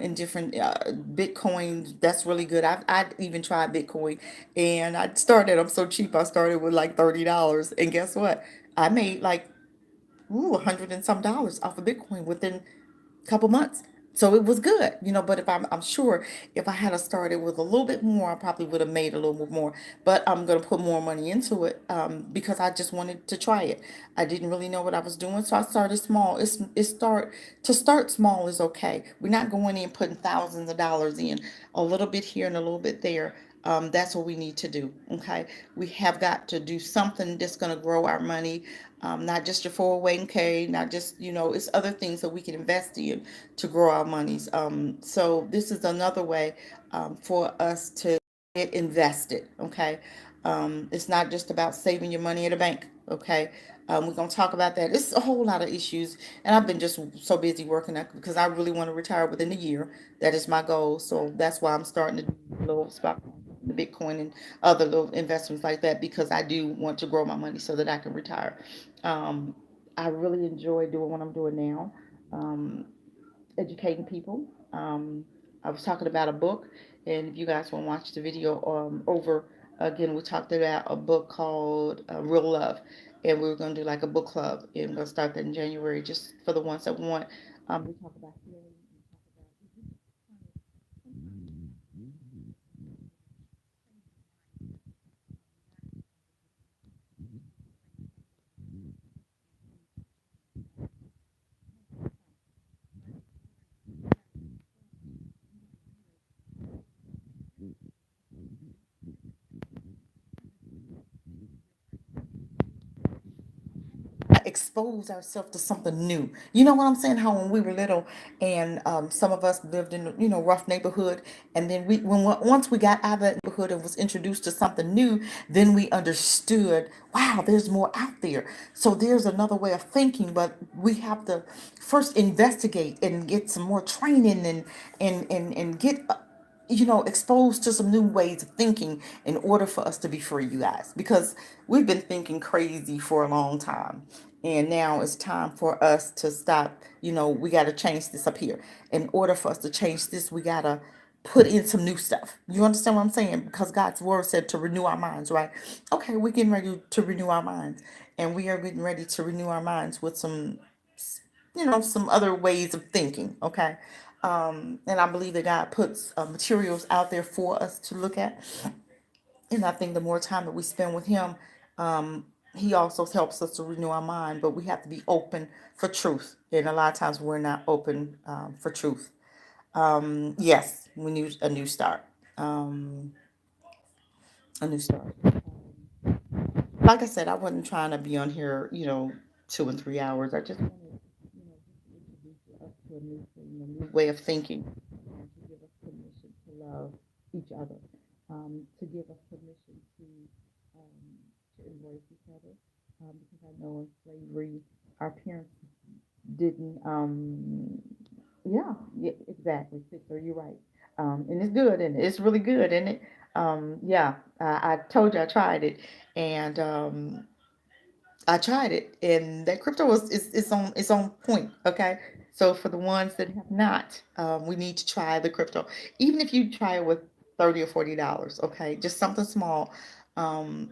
in different Bitcoins. That's really good. I even tried Bitcoin, and I started. I'm so cheap. I started with like $30, and guess what? I made like 100 and some dollars off of Bitcoin within couple months. So it was good, but if I'm sure if I had started with a little bit more, I probably would have made a little bit more. But I'm going to put more money into it, because I just wanted to try it. I didn't really know what I was doing. So I started small. To start small is okay. We're not going in putting thousands of dollars in, a little bit here and a little bit there. That's what we need to do. Okay. We have got to do something that's going to grow our money. Not just your 401k, not just, it's other things that we can invest in to grow our monies. So this is another way, for us to get invested. Okay. It's not just about saving your money at a bank. Okay. We're going to talk about that. It's a whole lot of issues. And I've been just so busy working because I really want to retire within a year. That is my goal. So that's why I'm starting to do a little stock, the Bitcoin and other little investments like that, because I do want to grow my money so that I can retire. Um, I really enjoy doing what I'm doing now, um, educating people. I was talking about a book, and if you guys want to watch the video, over again, we talked about a book called Real Love, and we were going to do like a book club, and we're going to start that in January, just for the ones that want. We talk about healing. Expose ourselves to something new. You know what I'm saying? How when we were little, and some of us lived in rough neighborhood, and then once we got out of that neighborhood and was introduced to something new, then we understood. Wow, there's more out there. So there's another way of thinking, but we have to first investigate and get some more training, and get exposed to some new ways of thinking in order for us to be free, you guys, because we've been thinking crazy for a long time. And now it's time for us to stop. We got to change this up here. In order for us to change this, we got to put in some new stuff. You understand what I'm saying? Because God's word said to renew our minds, right? Okay, we're getting ready to renew our minds. And we are getting ready to renew our minds with some other ways of thinking. Okay. And I believe that God puts materials out there for us to look at. And I think the more time that we spend with Him, He also helps us to renew our mind. But we have to be open for truth. And a lot of times we're not open, for truth. Yes, we need a new start. Um, a new start. Like I said, I wasn't trying to be on here, 2 and 3 hours. I just wanted, to introduce us to a new thing, a new way of thinking, to give us permission to love each other, to give us permission to embrace each other. Because I know in slavery, our parents didn't. Yeah, yeah, exactly, sister. You're right. And it's good, and it's really good, isn't it? Yeah, I told you I tried it, and I tried it, and that crypto is on its own point. Okay, so for the ones that have not, we need to try the crypto, even if you try it with $30 or $40. Okay, just something small. Um,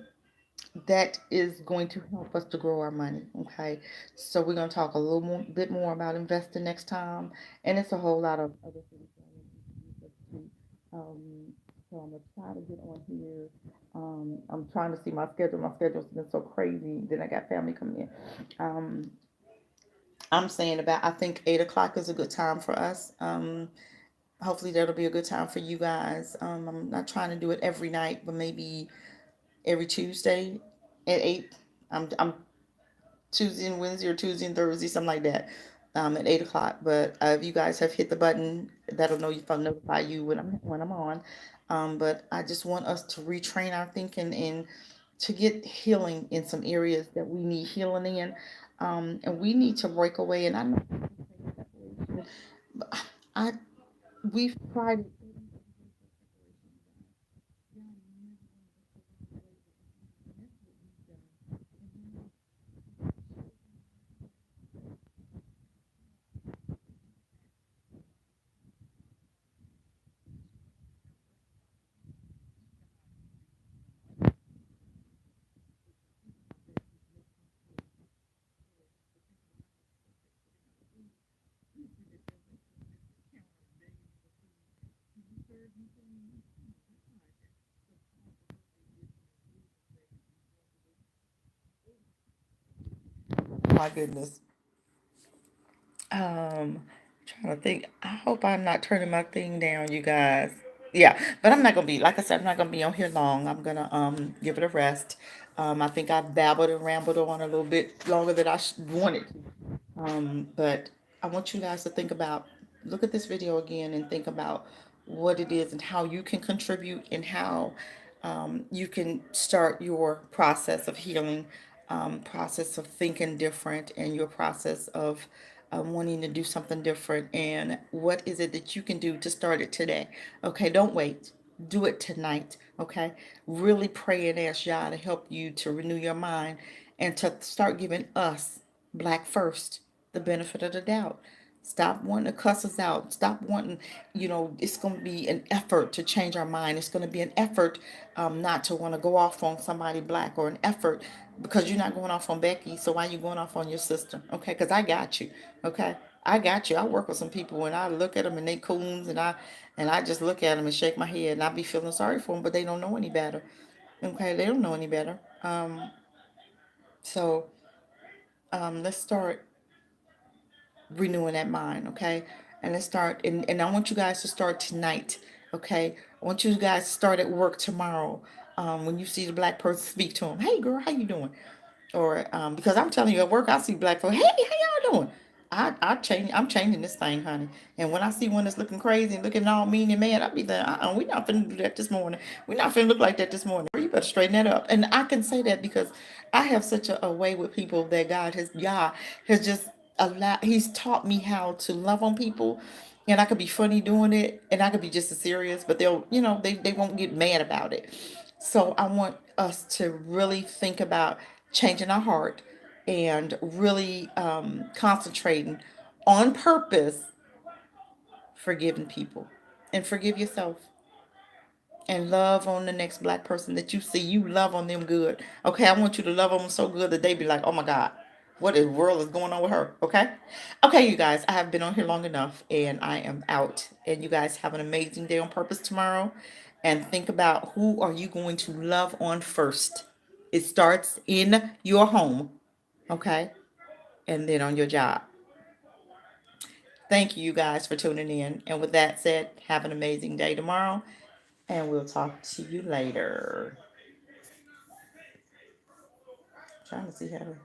that is going to help us to grow our money. Okay, so we're going to talk a little bit more about investing next time, and it's a whole lot of other things that I want to introduce us to. So I'm gonna try to get on here. I'm trying to see my schedule. My schedule's been so crazy. Then I got family coming in. I'm saying about I think 8 o'clock is a good time for us. Hopefully that'll be a good time for you guys. I'm not trying to do it every night, but maybe every Tuesday at 8. I'm Tuesday and Wednesday or Tuesday and Thursday, something like that, at 8 o'clock. But if you guys have hit the button, that'll know if I notify you when I'm on. But I just want us to retrain our thinking and to get healing in some areas that we need healing in, and we need to break away. And I know I we've tried it. My goodness. Trying to think. I hope I'm not turning my thing down, you guys. Yeah, but I'm not gonna be like I said. I'm not gonna be on here long. I'm gonna give it a rest. I think I've babbled and rambled on a little bit longer than I wanted to. But I want you guys to think about, look at this video again and think about what it is and how you can contribute and how you can start your process of healing, process of thinking different, and your process of wanting to do something different. And what is it that you can do to start it today? Okay, don't wait. Do it tonight. Okay, really pray and ask Yah to help you to renew your mind and to start giving us, Black First, the benefit of the doubt. Stop wanting to cuss us out. Stop wanting, it's going to be an effort to change our mind. It's going to be an effort not to want to go off on somebody black, or an effort because you're not going off on Becky. So why are you going off on your sister? Okay, because I got you. Okay, I got you. I work with some people and I look at them and they coons, and I just look at them and shake my head and I be feeling sorry for them, but they don't know any better. Okay, they don't know any better. So let's start renewing that mind, okay? And let's start, and I want you guys to start tonight, okay? I want you guys to start at work tomorrow. When you see the black person, speak to them. Hey, girl, how you doing? Or because I'm telling you, at work I see black folks. Hey, how y'all doing? I'm changing this thing, honey. And when I see one that's looking crazy and looking all mean and mad, I'll be like, we not finna do that this morning. We not finna look like that this morning. You better straighten that up. And I can say that because I have such a way with people that God has just allowed. He's taught me how to love on people, and I could be funny doing it, and I could be just as serious, but they won't get mad about it. So I want us to really think about changing our heart and really concentrating on purpose, forgiving people, and forgive yourself, and love on the next black person that you see. You love on them good. Okay, I want you to love on them so good that they be like, oh my God, what in the world is going on with her? Okay. Okay, you guys, I have been on here long enough and I am out. And you guys have an amazing day on purpose tomorrow. And think about, who are you going to love on first? It starts in your home. Okay. And then on your job. Thank you, you guys, for tuning in. And with that said, have an amazing day tomorrow. And we'll talk to you later. Trying to see how to